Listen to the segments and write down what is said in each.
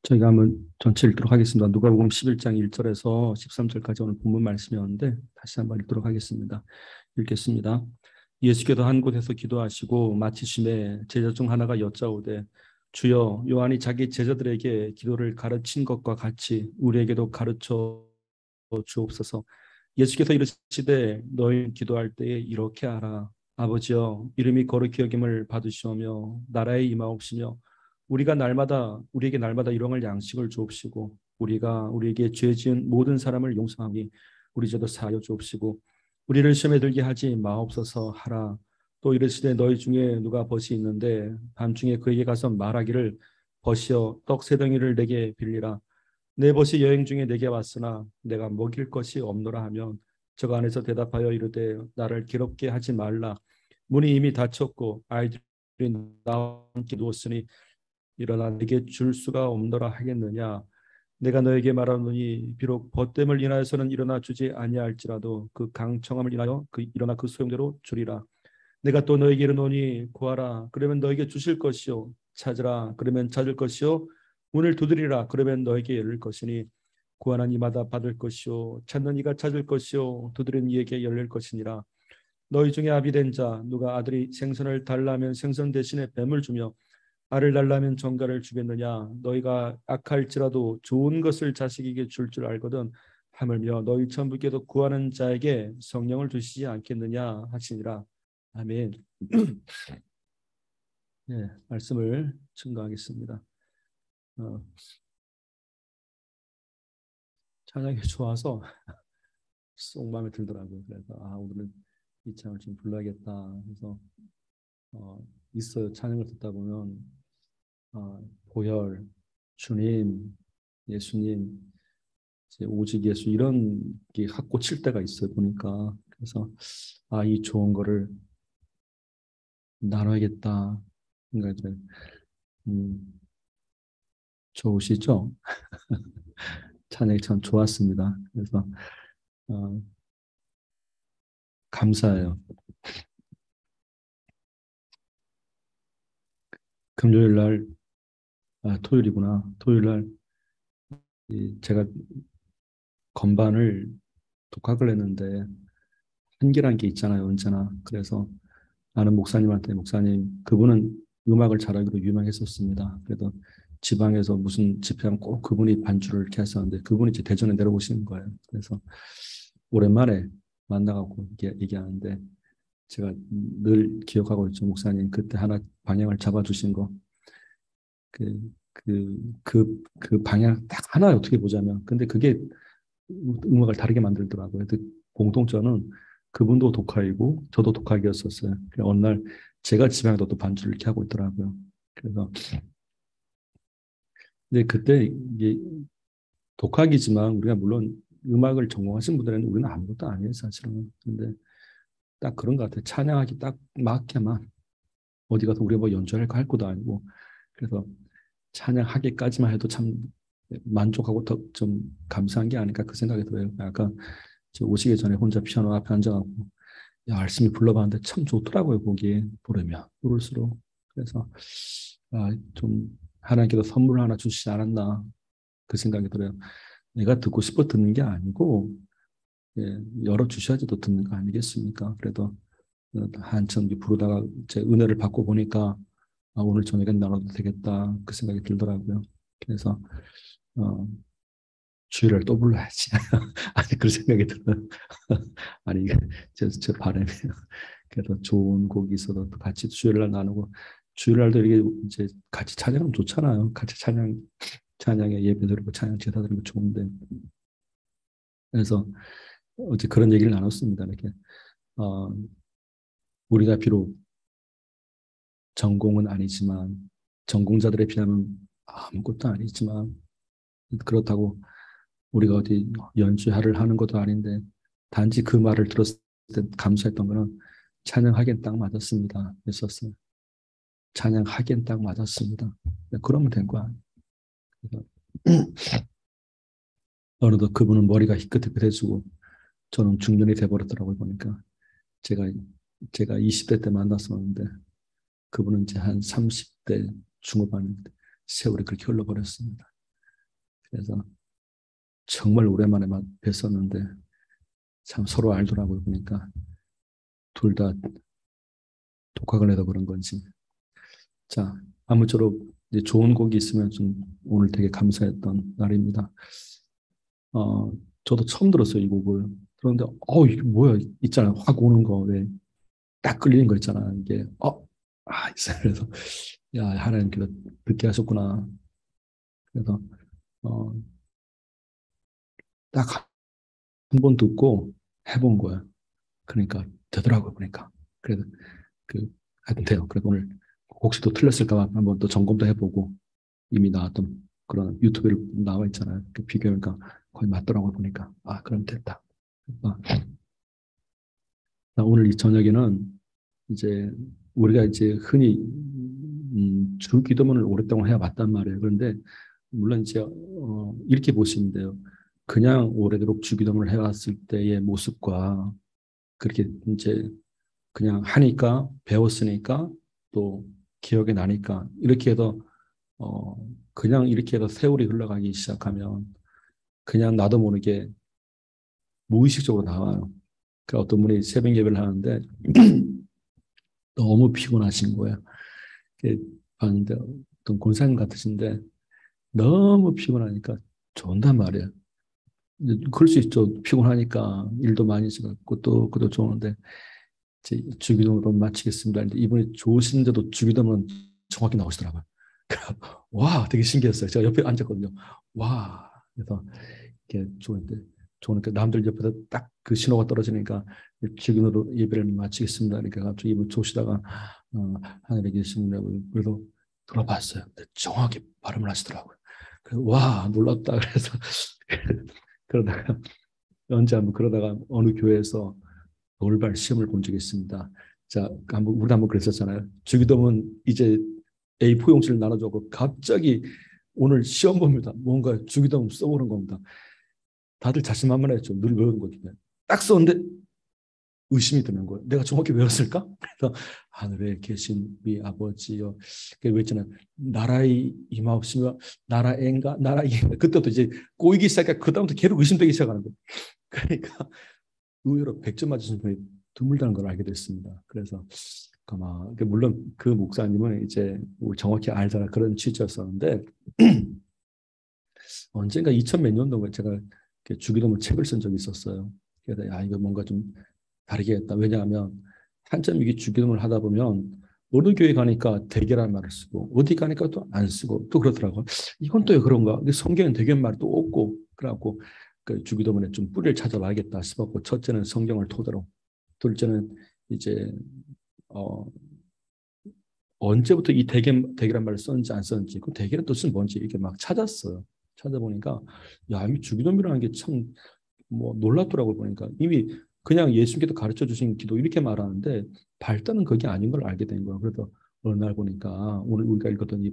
저희가 한번 전체 읽도록 하겠습니다. 누가복음 11장 1절에서 13절까지 오늘 본문 말씀이었는데 다시 한번 읽도록 하겠습니다. 읽겠습니다. 예수께서 한 곳에서 기도하시고 마치심에 제자 중 하나가 여짜오되 주여 요한이 자기 제자들에게 기도를 가르친 것과 같이 우리에게도 가르쳐 주옵소서. 예수께서 이르시되 너희 기도할 때에 이렇게 하라. 아버지여 이름이 거룩히 여김을 받으시오며 나라의 임하옵시며 우리에게 날마다 일용할 양식을 주옵시고 우리가 우리에게 죄 지은 모든 사람을 용서하니 우리 죄도 사하여 주옵시고 우리를 시험에 들게 하지 마옵소서 하라. 또 이르시되 너희 중에 누가 벗이 있는데 밤중에 그에게 가서 말하기를 벗이여 떡 세 덩이를 내게 빌리라. 내 벗이 여행 중에 내게 왔으나 내가 먹일 것이 없노라 하면 저가 안에서 대답하여 이르되 나를 괴롭게 하지 말라. 문이 이미 닫혔고 아이들이 나와 함께 누웠으니 일어나 내게 줄 수가 없노라 하겠느냐. 내가 너에게 말하노니 비록 벗됨을 인하여서는 일어나 주지 아니할지라도 그 강청함을 인하여 일어나 그 소용대로 주리라. 내가 또 너에게 이르노니 구하라 그러면 너에게 주실 것이요 찾으라 그러면 찾을 것이요 문을 두드리라 그러면 너에게 열릴 것이니 구하는 이마다 받을 것이요 찾는 이가 찾을 것이요 두드리는 이에게 열릴 것이니라. 너희 중에 아비된 자 누가 아들이 생선을 달라면 생선 대신에 뱀을 주며 알을 달라면 정갈을 주겠느냐. 너희가 악할지라도 좋은 것을 자식에게 줄 알거든 하물며 너희 천부께도 구하는 자에게 성령을 주시지 않겠느냐 하시니라. 아멘. 네, 말씀을 증거하겠습니다. 어, 찬양이 좋아서 쏙 마음에 들더라고요. 그래서 오늘은 이 찬양을 좀 불러야겠다 해서 있어요. 찬양을 듣다 보면 보혈, 주님, 예수님, 이제 오직 예수 이런 게 갖고 칠 때가 있어요. 보니까 그래서 이 좋은 거를 나눠야겠다 생각이 들어요. 음, 좋으시죠? 찬양이 참 좋았습니다. 그래서 어, 감사해요. 금요일 날, 토요일이구나. 토요일 날 제가 건반을 독학을 했는데 한계란 게 있잖아요, 언제나. 그래서 아는 목사님한테 목사님, 그분은 음악을 잘하기로 유명했었습니다. 그래도 지방에서 무슨 집회하면 꼭 그분이 반주를 이렇게 하셨는데 그분이 이제 대전에 내려오시는 거예요. 그래서 오랜만에 만나갖고 얘기하는데 제가 늘 기억하고 있죠. 목사님 그때 하나 방향을 잡아주신 거. 그 방향 딱 하나 어떻게 보자면. 근데 그게 음악을 다르게 만들더라고요. 그 공통점은 그분도 독학이고 저도 독학이었었어요. 어느 날 제가 집에서 또 반주를 이렇게 하고 있더라고요. 그래서 근데 그때 이게 독학이지만 우리가 물론 음악을 전공하신 분들은 우리는 아무것도 아니에요, 사실은. 근데 딱 그런 것 같아요. 찬양하기 딱 맞게만 어디 가서 우리가 뭐 연주할 거 할 것도 아니고 그래서 찬양하기까지만 해도 참 만족하고 더 좀 감사한 게 아닐까 그 생각이 들어요. 아까 저 오시기 전에 혼자 피아노 앞에 앉아갖고 열심히 불러봤는데 참 좋더라고요. 거기에 부르면 부를수록. 그래서 좀 하나님께서 선물 하나 주시지 않았나 그 생각이 들어요. 내가 듣고 싶어 듣는 게 아니고 열어 주셔야지 또 듣는 거 아니겠습니까? 그래도 한참 부르다가 제 은혜를 받고 보니까 오늘 저녁엔 나눠도 되겠다 그 생각이 들더라고요. 그래서 어, 주일을 또 불러야지. 아니 그런 생각이 들어요. 아니 이게 제 바람이에요. 그래서 좋은 곡이 있어도 또 같이 주일날 나누고 주일날도 이렇게 이제 같이 찬양하면 좋잖아요. 같이 찬양에 예배 드리고 찬양 제사 드리고 좋은데 그래서 어제 그런 얘기를 나눴습니다. 이렇게 어, 우리가 비록 전공은 아니지만 전공자들에 비하면 아무것도 아니지만 그렇다고 우리가 어디 연주를 하는 것도 아닌데 단지 그 말을 들었을 때 감사했던 거는 찬양하기엔 딱 맞았습니다. 했었어요. 찬양하기엔 딱 맞았습니다. 그러면 된 거야. 그래서 어느덧 그분은 머리가 희끗희끗해지고 저는 중년이 돼버렸더라고요. 보니까 제가 제가 20대 때 만났었는데 그분은 이제 한 30대 중후반인데 세월이 그렇게 흘러버렸습니다. 그래서 정말 오랜만에 막 뵀었는데 참 서로 알더라고요. 보니까 둘 다 독학을 해서 그런 건지. 자, 아무쪼록 이제 좋은 곡이 있으면 좀 오늘 되게 감사했던 날입니다. 어, 저도 처음 들었어요, 이 곡을. 그런데, 이게 뭐야, 있잖아요. 확 오는 거, 왜, 딱 끌리는 거 있잖아. 이게, 있어요. 그래서, 야, 하나님께서 듣게 하셨구나. 그래서, 어, 딱 한 번 듣고 해본 거야. 그러니까, 되더라고요, 보니까. 그래서, 그, 하여튼 돼요. 그래서 오늘 혹시 또 틀렸을까 봐 한번 또 점검도 해보고, 이미 나왔던 그런 유튜브에 나와 있잖아요. 그 비교하니까 거의 맞더라고요, 보니까. 아, 그럼 됐다. 아, 오늘 이 저녁에는 이제 우리가 이제 흔히 주 기도문을 오랫동안 해야 맞단 말이에요. 그런데 물론 이제 이렇게 보시면 돼요. 그냥 오래도록 주 기도문을 해왔을 때의 모습과 그렇게 이제 그냥 하니까 배웠으니까 또 기억에 나니까 이렇게 해서 어, 그냥 이렇게 해서 세월이 흘러가기 시작하면 그냥 나도 모르게 무의식적으로 나와요. 그 어떤 분이 새벽 예배를 하는데 너무 피곤하신 거예요. 봤는데 어떤 권사님 같으신데 너무 피곤하니까 좋은단 말이에요. 그럴 수 있죠. 피곤하니까 일도 많이 지었고 또 그도 좋은데 이제 주기도문으로 마치겠습니다. 근데 이분이 좋으신데도 주기도문 정확히 나오시더라고요. 와, 되게 신기했어요. 제가 옆에 앉았거든요. 와, 그래서 이렇게 좋으니까 남들 옆에서 딱 그 신호가 떨어지니까 주기도문으로 예배를 마치겠습니다. 그러니까 갑자기 이분 조시다가 하늘에 계십니다. 그래서 들어봤어요. 근데 정확히 발음을 하시더라고요. 그래서 와, 놀랍다. 그래서 그러다가 언제 한번 그러다가 어느 교회에서 돌발 시험을 본 적이 있습니다. 자, 우리 한번 그랬었잖아요. 주기도문 이제 A4 용지를 나눠주고 갑자기 오늘 시험 봅니다. 뭔가 주기도문 써보는 겁니다. 다들 자신만만했죠. 늘 외우는 거니까. 딱 썼는데 의심이 드는 거예요. 내가 정확히 외웠을까? 그래서 하늘에 계신 우리 아버지요. 그 있잖아요. 나라의 임하옵시며 나라인가 나라의 그때부터 이제 꼬이기 시작해. 그 다음부터 계속 의심되기 시작하는 거예요. 그러니까 의외로 100점 맞으신 분이 드물다는 걸 알게 됐습니다. 그래서 아마 물론 그 목사님은 이제 정확히 알잖아 그런 취지였었는데 언젠가 2000 몇 년도에 제가 주기도문 책을 쓴 적이 있었어요. 그래서 이거 뭔가 좀 다르게 했다. 왜냐하면 한참 이게 주기도문을 하다 보면 어느 교회 가니까 대개란 말을 쓰고 어디 가니까 또 안 쓰고 또 그렇더라고요. 이건 또 왜 그런가? 근데 성경엔 대개 말이 또 없고 그래갖고 그 주기도문에 좀 뿌리를 찾아봐야겠다 싶었고 첫째는 성경을 토대로 둘째는 이제 어, 언제부터 이 대개란 말을 썼는지 안 썼는지 그 대개란 뜻은 뭔지 이렇게 막 찾았어요. 찾아보니까 야, 이 주기도문이라는 게 참 뭐 놀랍더라고요. 보니까 이미 그냥 예수님께서 가르쳐 주신 기도 이렇게 말하는데 발단은 그게 아닌 걸 알게 된 거예요. 그래서 어느 날 보니까 오늘 우리가 읽었던 이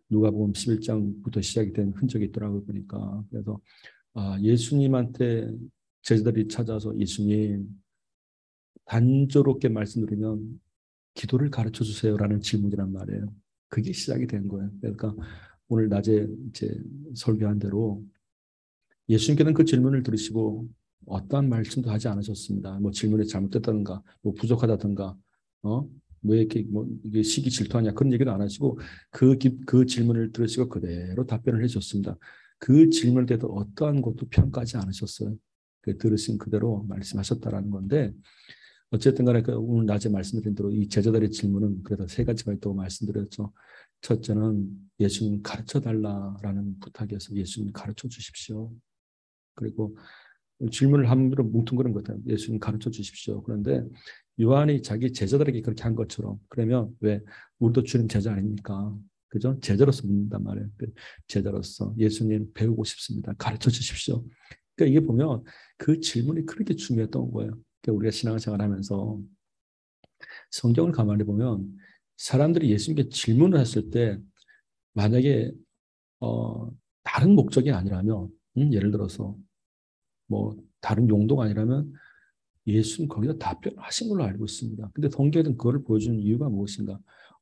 누가복음 11장부터 시작이 된 흔적이 있더라고요. 보니까 그래서 예수님한테 제자들이 찾아서 예수님 단조롭게 말씀드리면 기도를 가르쳐 주세요라는 질문이란 말이에요. 그게 시작이 된 거예요. 그러니까 오늘 낮에 이제 설교한 대로 예수님께서는 그 질문을 들으시고 어떠한 말씀도 하지 않으셨습니다. 뭐 질문이 잘못됐다든가, 뭐 부족하다든가, 왜 이렇게 뭐 이게 시기 질투하냐 그런 얘기도 안 하시고 그 질문을 들으시고 그대로 답변을 해주셨습니다. 그 질문에 대해서 어떠한 것도 평가하지 않으셨어요. 그 들으신 그대로 말씀하셨다라는 건데 어쨌든 간에 그 오늘 낮에 말씀드린 대로 이 제자들의 질문은 그래서 세 가지가 있다고 말씀드렸죠. 첫째는 예수님 가르쳐 달라라는 부탁이어서 예수님 가르쳐 주십시오. 그리고 질문을 함부로 뭉뚱그린 것 같아요. 예수님 가르쳐 주십시오. 그런데 요한이 자기 제자들에게 그렇게 한 것처럼 그러면 왜 우리도 주님 제자 아닙니까? 그죠? 제자로서 묻는단 말이에요. 제자로서 예수님 배우고 싶습니다. 가르쳐 주십시오. 그러니까 이게 보면 그 질문이 그렇게 중요했던 거예요. 그러니까 우리가 신앙생활 하면서 성경을 가만히 보면 사람들이 예수님께 질문을 했을 때 만약에 다른 목적이 아니라면 예를 들어서 뭐 다른 용도가 아니라면 예수님 거기다 답변하신 걸로 알고 있습니다. 근데 성경에는 그거를 보여주는 이유가 무엇인가?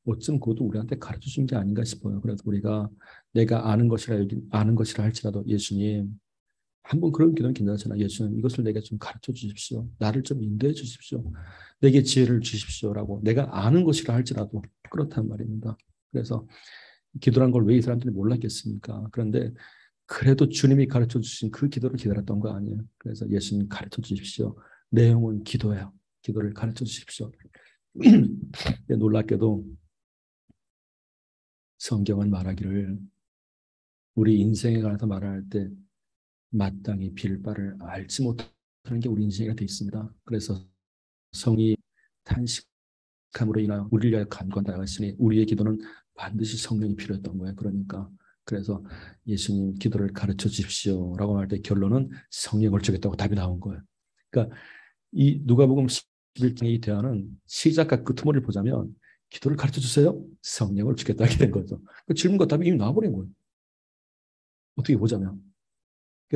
어쩜 그것도 우리한테 가르쳐 준 게 아닌가 싶어요. 그래서 우리가 내가 아는 것이라 할지라도 예수님 한번 그런 기도는 괜찮잖아. 예수님 이것을 내게 좀 가르쳐 주십시오. 나를 좀 인도해 주십시오. 내게 지혜를 주십시오라고 내가 아는 것이라 할지라도 그렇단 말입니다. 그래서 기도란 걸 왜 이 사람들이 몰랐겠습니까? 그런데 그래도 주님이 가르쳐 주신 그 기도를 기다렸던 거 아니에요. 그래서 예수님 가르쳐 주십시오. 내용은 기도예요. 기도를 가르쳐 주십시오. 놀랍게도 성경은 말하기를 우리 인생에 관해서 말할 때 마땅히 빌 바를 알지 못하는 게 우리 인생이가 되어 있습니다. 그래서 성이 탄식함으로 인하여 우리를 위하여 간구한다 했으니 우리의 기도는 반드시 성령이 필요했던 거예요. 그러니까 그래서 예수님 기도를 가르쳐 주십시오라고 말 때 결론은 성령을 주겠다고 답이 나온 거예요. 그러니까 이 누가복음 11장의 이 대화는 시작과 끝머리를 보자면 기도를 가르쳐 주세요. 성령을 주겠다 하게 된 거죠. 그 질문과 답이 이미 나와버린 거예요. 어떻게 보자면.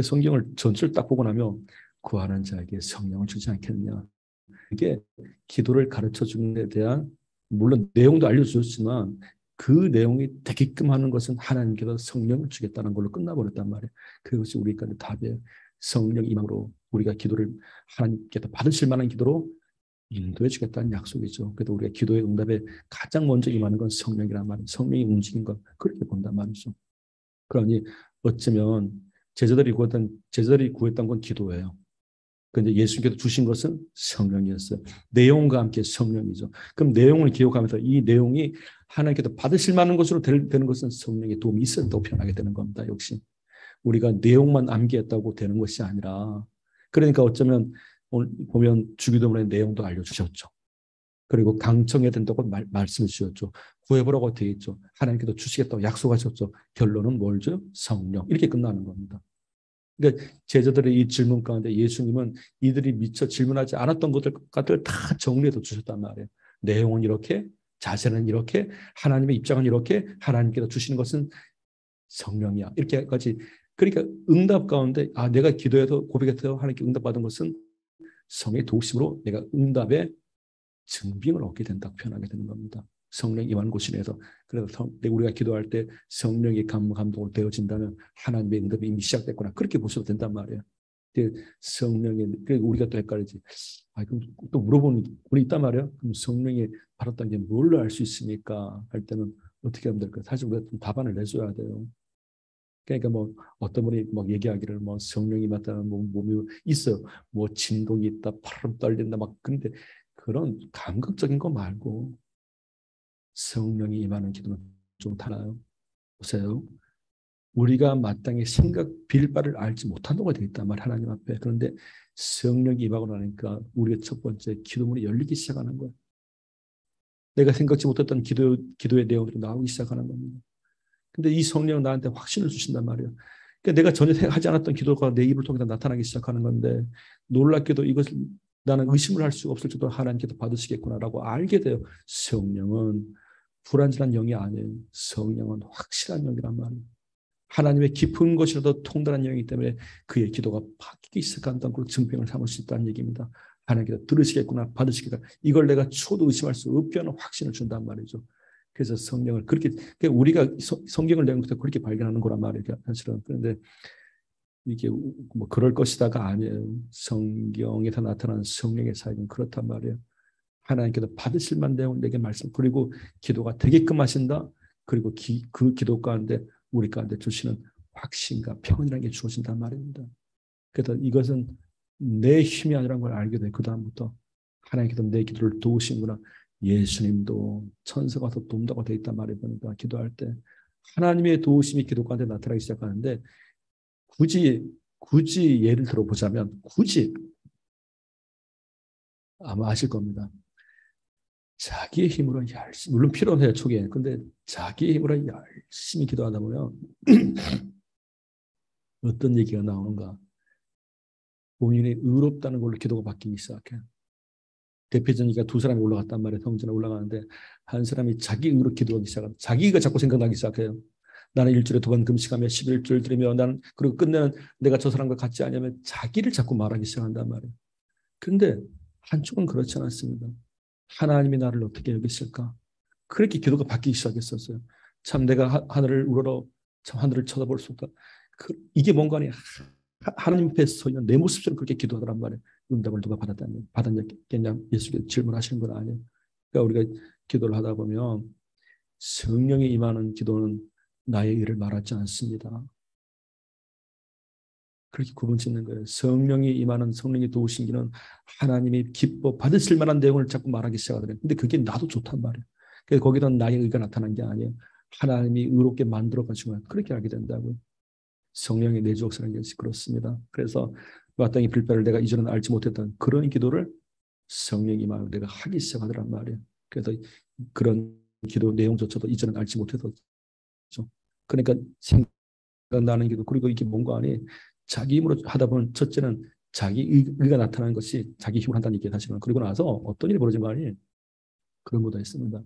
성경을 전체를 딱 보고 나면 구하는 자에게 성령을 주지 않겠느냐. 이게 기도를 가르쳐 주는 데 대한 물론 내용도 알려주셨지만 그 내용이 되게끔 하는 것은 하나님께서 성령을 주겠다는 걸로 끝나버렸단 말이에요. 그것이 우리가 답이에요. 성령 임함으로 우리가 기도를 하나님께서 받으실 만한 기도로 인도해 주겠다는 약속이죠. 그래도 우리가 기도의 응답에 가장 먼저 임하는 건 성령이란 말이에요. 성령이 움직인 것 그렇게 본단 말이죠. 그러니 어쩌면 제자들이 구했던 건 기도예요. 그런데 예수님께서 주신 것은 성령이었어요. 내용과 함께 성령이죠. 그럼 내용을 기억하면서 이 내용이 하나님께서 받으실 만한 것으로 되는 것은 성령의 도움이 있었다고 표현하게 되는 겁니다. 역시 우리가 내용만 암기했다고 되는 것이 아니라 그러니까 어쩌면 오늘 보면 주기도문의 내용도 알려주셨죠. 그리고 강청해야 된다고 말씀을 주셨죠. 구해보라고 되어 있죠. 하나님께서 주시겠다고 약속하셨죠. 결론은 뭘죠? 성령. 이렇게 끝나는 겁니다. 그러니까 제자들의 이 질문 가운데 예수님은 이들이 미처 질문하지 않았던 것들 다 정리해서 주셨단 말이에요. 내용은 이렇게, 자세는 이렇게, 하나님의 입장은 이렇게, 하나님께서 주시는 것은 성령이야. 이렇게까지. 그러니까 응답 가운데 내가 기도해서 고백해서 하나님께 응답받은 것은 성의 도우심으로 내가 응답의 증빙을 얻게 된다고 표현하게 되는 겁니다. 성령 임하는 곳이 내서 그래서 우리가 기도할 때 성령의 감동으로 되어진다면 하나님의 응답이 이미 시작됐구나 그렇게 보셔도 된단 말이에요. 성령의 우리가 또 헷갈리지. 그럼 또 물어보는 분이 있단 말이에요. 그럼 성령이 받았다는 게 뭘로 알 수 있습니까? 할 때는 어떻게 하면 될까? 사실 우리가 좀 답안을 내줘야 돼요. 그러니까 뭐 어떤 분이 막 얘기하기를 뭐 성령이 맞다는 몸이 있어, 뭐 진동이 있다, 팔을 떨린다 막 근데 그런 감각적인 거 말고 성령이 임하는 기도는 좀 달라요. 보세요. 우리가 마땅히 빌 바를 알지 못한다고 되어 있단 말이야 하나님 앞에. 그런데 성령이 임하고 나니까 우리의 첫 번째 기도문이 열리기 시작하는 거야. 내가 생각지 못했던 기도의 내용들이 나오기 시작하는 겁니다. 근데 이 성령은 나한테 확신을 주신단 말이에요. 그러니까 내가 전혀 하지 않았던 기도가 내 입을 통해서 나타나기 시작하는 건데 놀랍게도 이것을 나는 의심을 할 수가 없을 정도로 하나님께서 받으시겠구나라고 알게 돼요. 성령은 불완전한 영이 아니에요. 성령은 확실한 영이란 말이에요. 하나님의 깊은 것이라도 통달한 영이기 때문에 그의 기도가 바뀌기 시작한다는 걸 증명을 삼을 수 있다는 얘기입니다. 하나님께서 들으시겠구나, 받으시겠구나. 이걸 내가 초도 의심할 수 없게 하는 확신을 준단 말이죠. 그래서 성령을 그렇게 우리가 성경을 내면서 그렇게 발견하는 거란 말이에요. 사실은. 그런데 이게 뭐 그럴 것이다가 아니에요. 성경에서 나타나는 성령의 사역은 그렇단 말이에요. 하나님께서 받으실 만한 내용 내게 말씀 그리고 기도가 되게끔 하신다. 그리고 그 기도 가운데 우리 가운데 주시는 확신과 평안이라는 게 주어진단 말입니다. 그래서 이것은 내 힘이 아니라는 걸 알게 돼. 그 다음부터 하나님께서 내 기도를 도우시는구나. 예수님도 천사가 와서 돕다고 되어 있단 말이에요. 그러니까 기도할 때 하나님의 도우심이 기도 가운데 나타나기 시작하는데 굳이 예를 들어보자면 굳이 아마 아실 겁니다. 자기의 힘으로 열심히 물론 필요해요 초기에. 근데 자기의 힘으로 열심히 기도하다 보면 어떤 얘기가 나오는가? 본인이 의롭다는 걸로 기도가 바뀌기 시작해요. 대표적인 두 사람이 올라갔단 말이에요. 성전에 올라가는데 한 사람이 자기 의로 기도하기 시작합니다. 자기가 자꾸 생각나기 시작해요. 나는 일주일에 2번 금식하며 11절 드리며 나는 그리고 끝내는 내가 저 사람과 같지 않냐면 자기를 자꾸 말하기 시작한단 말이에요. 근데 한쪽은 그렇지 않았습니다. 하나님이 나를 어떻게 여기실까? 그렇게 기도가 바뀌기 시작했었어요. 참 내가 하늘을 우러러 참 하늘을 쳐다볼 수 없다. 이게 뭔가 아니 하나님 앞에 서 있는 내 모습처럼 그렇게 기도하더란 말이에요. 응답을 누가 받았겠냐 예수께서 질문하시는 건 아니에요. 그러니까 우리가 기도를 하다 보면 성령이 임하는 기도는 나의 일을 말하지 않습니다. 그렇게 구분 짓는 거예요. 성령이 임하는 성령이 도우신 기는 하나님이 기뻐 받으실 만한 내용을 자꾸 말하기 시작하더래요. 근데 그게 나도 좋단 말이에요. 그래서 거기다 나의 의가 나타난 게 아니에요. 하나님이 의롭게 만들어가지고 그렇게 알게 된다고요. 성령의 내주 역사라는 것이 그렇습니다. 그래서 마땅히 빌바를 내가 이전에는 알지 못했던 그런 기도를 성령이 임하여 내가 하기 시작하더란 말이에요. 그래서 그런 기도 내용조차도 이전에는 알지 못했었죠. 그러니까 생각나는 기도 그리고 이게 뭔가 아니 자기 힘으로 하다 보면 첫째는 자기 의가 나타나는 것이 자기 힘으로 한다는 얘기예요. 사실은. 그리고 나서 어떤 일이 벌어진 거 아니에요. 그런 것도 있습니다.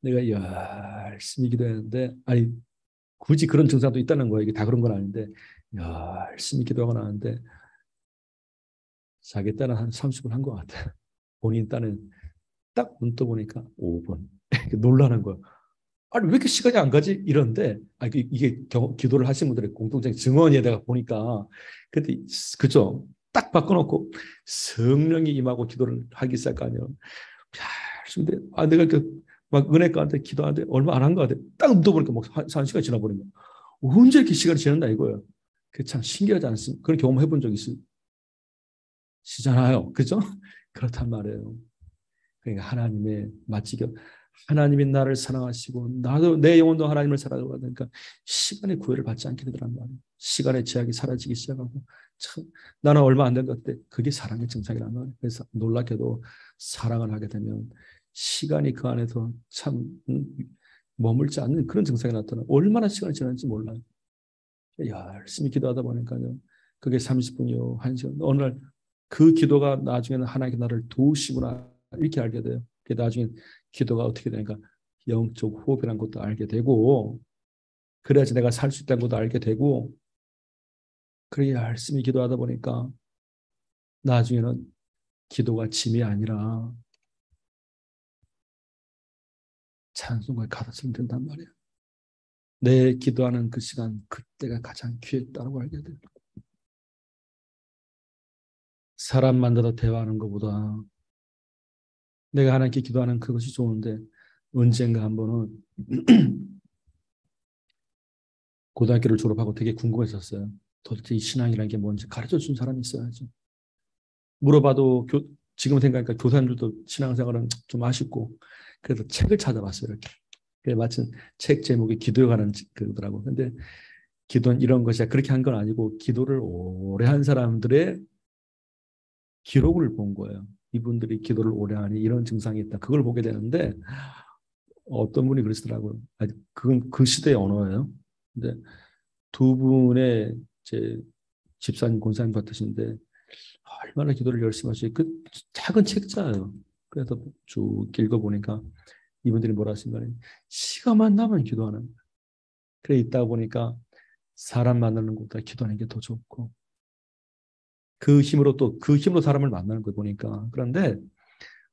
내가 열심히 기도했는데 아니 굳이 그런 증상도 있다는 거예요. 이게 다 그런 건 아닌데 열심히 기도하고 나는데 자기 딴은 한 30분 한 것 같아요. 본인 딴은 딱 눈 떠보니까 5분. 놀라는 거예요. 아니 왜 이렇게 시간이 안 가지? 이런데 이게 기도를 하신 분들의 공통적인 증언에 내가 보니까 그때 그죠? 딱 바꿔놓고 성령이 임하고 기도를 하기 시작하면 근데 내가 막 은혜가한테 기도하는데 얼마 안 한 것 같아. 딱 눈 떠보니까 막 한 시간 지나버린 거야. 언제 이렇게 시간이 지났나 이거예요. 그 참 신기하지 않습니까? 그런 경험 해본 적 있으시잖아요. 그죠? 그렇단 말이에요. 그러니까 하나님의 마치 하나님이 나를 사랑하시고 나도 내 영혼도 하나님을 사랑하고 하니까 시간의 구애를 받지 않게 되더란 말이에요. 시간의 제약이 사라지기 시작하고 참 나는 얼마 안 된 것 같아. 그게 사랑의 증상이란 말이에요. 그래서 놀랍게도 사랑을 하게 되면 시간이 그 안에서 참 머물지 않는 그런 증상이 나타나 얼마나 시간이 지났는지 몰라요. 열심히 기도하다 보니까요. 그게 30분이요, 1시간. 어느 날 그 기도가 나중에는 하나님께 나를 도우시구나 이렇게 알게 돼요. 나중에 기도가 어떻게 되니까 영적 호흡이라는 것도 알게 되고 그래야지 내가 살 수 있다는 것도 알게 되고 그렇게 열심히 기도하다 보니까 나중에는 기도가 짐이 아니라 찬송과 가사처럼 된단 말이에요. 내 기도하는 그 시간 그때가 가장 귀했다고 알게 돼요. 사람 만나서 대화하는 것보다 내가 하나님께 기도하는 그것이 좋은데 언젠가 한 번은 고등학교를 졸업하고 되게 궁금했었어요. 도대체 이 신앙이라는 게 뭔지 가르쳐 준 사람이 있어야지. 물어봐도 지금 생각하니까 교사님들도 신앙생활은 좀 아쉽고 그래서 책을 찾아봤어요. 이렇게. 그래 마침 책 제목이 기도에 관한 그거더라고. 근데 기도는 이런 것이야. 그렇게 한 건 아니고 기도를 오래 한 사람들의 기록을 본 거예요. 이분들이 기도를 오래 하니 이런 증상이 있다. 그걸 보게 되는데 어떤 분이 그러시더라고요. 그건 그 시대의 언어예요. 근데 두 분의 제 집사님, 권사님 같으신데 얼마나 기도를 열심히 하시지. 그 작은 책자예요. 그래서 쭉 읽어보니까 이분들이 뭐라 하신가요? 시간만 나면 기도하는. 그래 있다 보니까 사람 만나는 것보다 기도하는 게 더 좋고 그 힘으로 사람을 만나는 거 보니까 그런데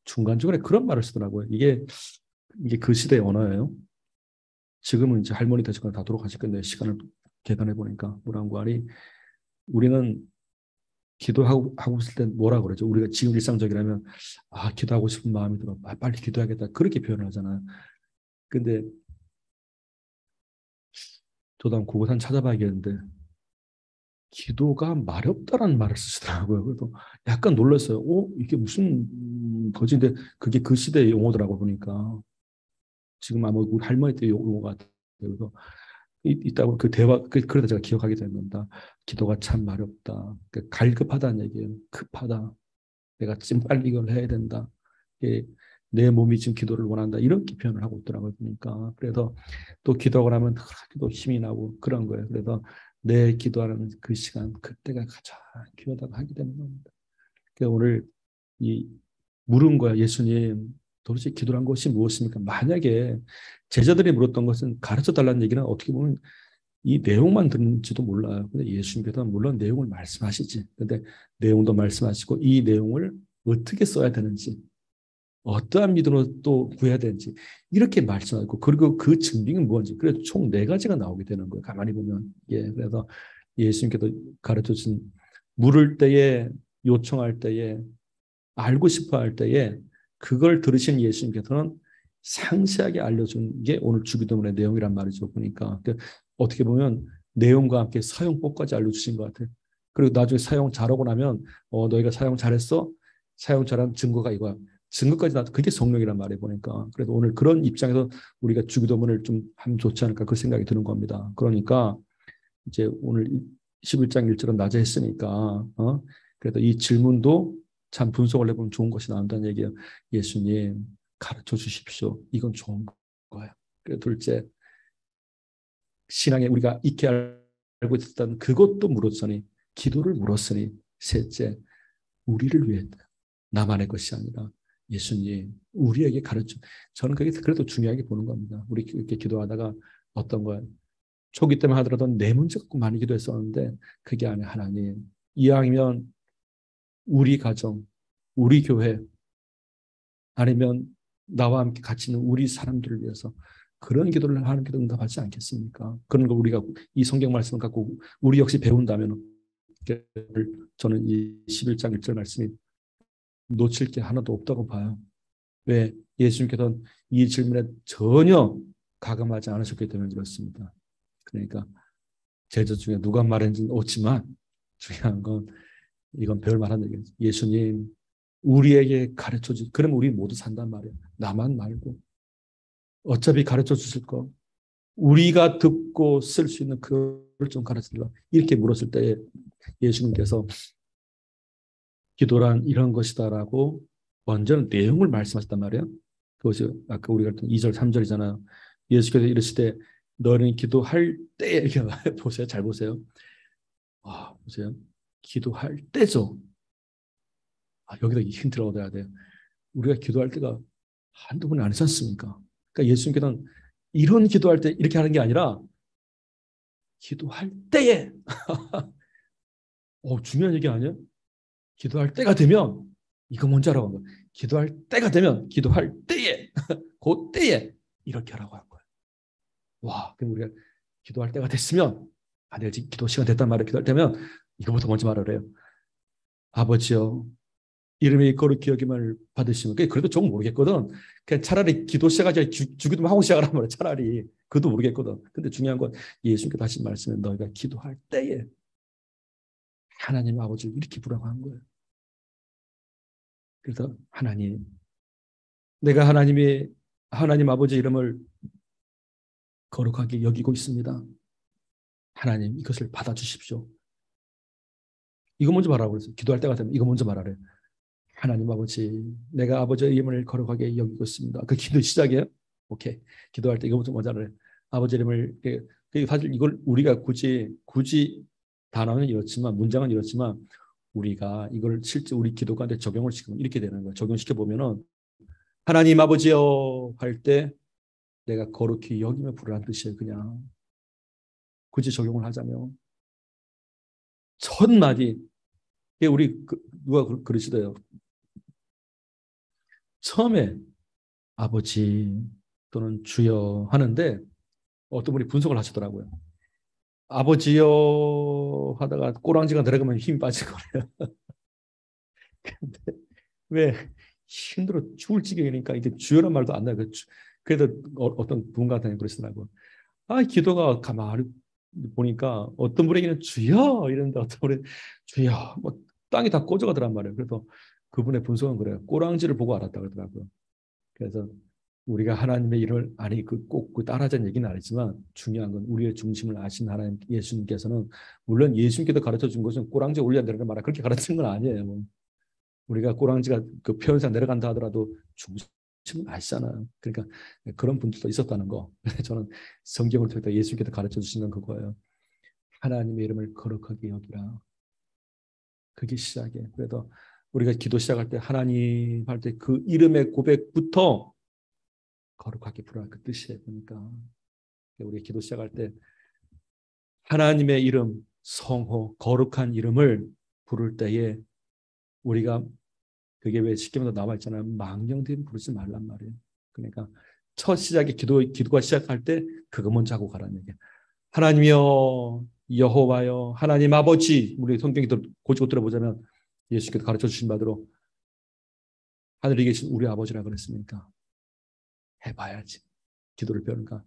중간중간에 그런 말을 쓰더라고요. 이게 그 시대의 언어예요. 지금은 이제 할머니 되시거나 다 돌아가실 건데 시간을 계산해 보니까 뭐라고 하니 우리는 기도하고 있을 때 뭐라 그러죠? 우리가 지금 일상적이라면 기도하고 싶은 마음이 들어. 빨리 기도하겠다. 그렇게 표현을 하잖아요. 근데 저도 한번 그거 한 찾아봐야겠는데 기도가 말이 없다라는 말을 쓰시더라고요. 그래서 약간 놀랐어요. 이게 무슨 거지인데 그게 그 시대의 용어더라고 보니까 지금 아마 우리 할머니 때 용어 같아요. 그래서 있다고 그 대화 그러다 제가 기억하게 된 겁니다. 기도가 참 말이 없다. 갈급하다는 얘기예요. 급하다. 내가 지금 빨리 이걸 해야 된다. 내 몸이 지금 기도를 원한다. 이렇게 표현을 하고 있더라고요. 그러니까 그래서 또 기도하고 나면 또 힘이 나고 그런 거예요. 그래서 내 기도하는 그 시간 그때가 가장 귀하다고 하게 되는 겁니다. 그래서 오늘 이 물은 거야. 예수님 도대체 기도란 것이 무엇입니까? 만약에 제자들이 물었던 것은 가르쳐 달라는 얘기는 어떻게 보면 이 내용만 듣는지도 몰라요. 근데 예수님께서 물론 내용을 말씀하시지. 근데 내용도 말씀하시고 이 내용을 어떻게 써야 되는지 어떠한 믿음으로 또 구해야 되는지 이렇게 말씀하고 그리고 그 증빙은 뭔지 그래서 총 네 가지가 나오게 되는 거예요. 가만히 보면 그래서 예수님께서 가르쳐 주신 물을 때에 요청할 때에 알고 싶어 할 때에 그걸 들으신 예수님께서는 상세하게 알려준 게 오늘 주기도문의 내용이란 말이죠. 보니까 어떻게 보면 내용과 함께 사용법까지 알려주신 것 같아요. 그리고 나중에 사용 잘하고 나면 너희가 사용 잘했어? 사용 잘한 증거가 이거야. 증거까지 나도 그게 성령이란 말이에요. 보니까 그래서 오늘 그런 입장에서 우리가 주기도문을 좀 하면 좋지 않을까 그 생각이 드는 겁니다. 그러니까 이제 오늘 11장 1절은 낮에 했으니까 그래도 이 질문도 참 분석을 해보면 좋은 것이 나온다는 얘기예요. 예수님 가르쳐 주십시오. 이건 좋은 거예요. 그리고 둘째 신앙에 우리가 익히 알고 있었던 그것도 물었으니 기도를 물었으니 셋째 우리를 위해 나만의 것이 아니라 예수님 우리에게 가르쳐 저는 그게 그래도 중요하게 보는 겁니다. 우리 이렇게 기도하다가 어떤 거예요? 초기 때만 하더라도 내 문제 갖고 많이 기도했었는데 그게 아니라 하나님 이왕이면 우리 가정, 우리 교회 아니면 나와 함께 같이 있는 우리 사람들을 위해서 그런 기도를 하는 기도 응답하지 않겠습니까? 그런 거 우리가 이 성경 말씀을 갖고 우리 역시 배운다면 저는 이 11장 1절 말씀이 놓칠 게 하나도 없다고 봐요. 왜? 예수님께서는 이 질문에 전혀 가감하지 않으셨기 때문에 그렇습니다. 그러니까 제자 중에 누가 말했는지는 없지만 중요한 건 이건 별말한 얘기예요. 예수님 우리에게 가르쳐 주. 그럼 우리 모두 산단 말이에요. 나만 말고 어차피 가르쳐 주실 거 우리가 듣고 쓸 수 있는 그걸 좀 가르쳐 달라. 이렇게 물었을 때 예수님께서 기도란 이런 것이다라고 먼저는 내용을 말씀하셨단 말이에요. 그것이 아까 우리가 했던 2절 3절이잖아요. 예수께서 이르시되 너는 기도할 때 이렇게 보세요. 잘 보세요. 보세요. 기도할 때죠. 여기다 힌트를 얻어야 돼요. 우리가 기도할 때가 한두 번이 아니지 않습니까? 그러니까 예수님께서는 이런 기도할 때 이렇게 하는 게 아니라 기도할 때에 중요한 얘기 아니에요? 기도할 때가 되면 이거 뭔지 알아본 거예요. 기도할 때가 되면 기도할 때에 그 때에 이렇게 하라고 한 거예요. 그럼 우리가 기도할 때가 됐으면 내가 지금 기도 시간 됐단 말이에요. 기도할 때면 이거부터 먼저 말을 해요. 아버지요 이름이 거룩히 여김을 받으시면 그래도 조금 모르겠거든. 그냥 차라리 기도 시작하지 주기도 하고 시작하란 말이야. 차라리 그것도 모르겠거든. 근데 중요한 건 예수님께서 하신 말씀은 너희가 기도할 때에 하나님 아버지를 이렇게 부르라고 한 거예요. 그래서 하나님 내가 하나님 아버지 이름을 거룩하게 여기고 있습니다. 하나님 이것을 받아주십시오. 이거 먼저 말하라고 그랬어요. 기도할 때가 되면 이거 먼저 말하래요. 하나님 아버지 내가 아버지의 이름을 거룩하게 여기고 있습니다. 그 기도 시작이에요. 오케이. 기도할 때 이거부터 먼저 하래요. 아버지 이름을 사실 이걸 우리가 굳이 단어는 이렇지만 문장은 이렇지만 우리가 이걸 실제 우리 기도 가운데 적용을 시키면 이렇게 되는 거예요. 적용시켜 보면은 하나님 아버지여 할 때 내가 거룩히 여기며 부르라는 뜻이에요. 그냥 굳이 적용을 하자면 첫 마디 우리 누가 그러시대요. 처음에 아버지 또는 주여 하는데 어떤 분이 분석을 하시더라고요. 아버지여 하다가 꼬랑지가 내려가면 힘이 빠질 거래요. 근데 왜 힘들어 죽을 지경이니까 이게 주여란 말도 안 나요. 그래도 어떤 분과한테 그러시더라고요. 기도가 가만히 보니까 어떤 분에게는 주여 이러는데 어떤 분은 주여 뭐 땅이 다 꺼져가더란 말이에요. 그래서 그분의 분석은 그래요. 꼬랑지를 보고 알았다 그러더라고요. 그래서 우리가 하나님의 일을 꼭 따라하자는 얘기는 아니지만 중요한 건 우리의 중심을 아신 하나님 예수님께서는 물론 예수님께서 가르쳐 준 것은 꼬랑지 올려 내려가는 말 그렇게 가르치는 건 아니에요. 뭐. 우리가 꼬랑지가 그 표현상 내려간다 하더라도 중심은 아시잖아요. 그러니까 그런 분들도 있었다는 거. 저는 성경을 통해 예수님께서 가르쳐 주시는 그거예요. 하나님의 이름을 거룩하게 여기라. 그게 시작이에요. 그래서 우리가 기도 시작할 때 하나님 할 때 그 이름의 고백부터 거룩하게 부르라 그 뜻이에요. 그러니까 우리 기도 시작할 때 하나님의 이름, 성호, 거룩한 이름을 부를 때에 우리가 그게 왜 십계명도 나와 있잖아요. 망령된 부르지 말란 말이에요. 그러니까 첫 시작에 기도가 시작할 때 그거 먼저 하고 가라는 얘기예요. 하나님이여, 여호와여, 하나님 아버지. 우리 성경이 고치고 들어보자면 예수께서 가르쳐 주신 바대로 하늘에 계신 우리 아버지라 그랬으니까 해봐야지. 기도를 배우는가.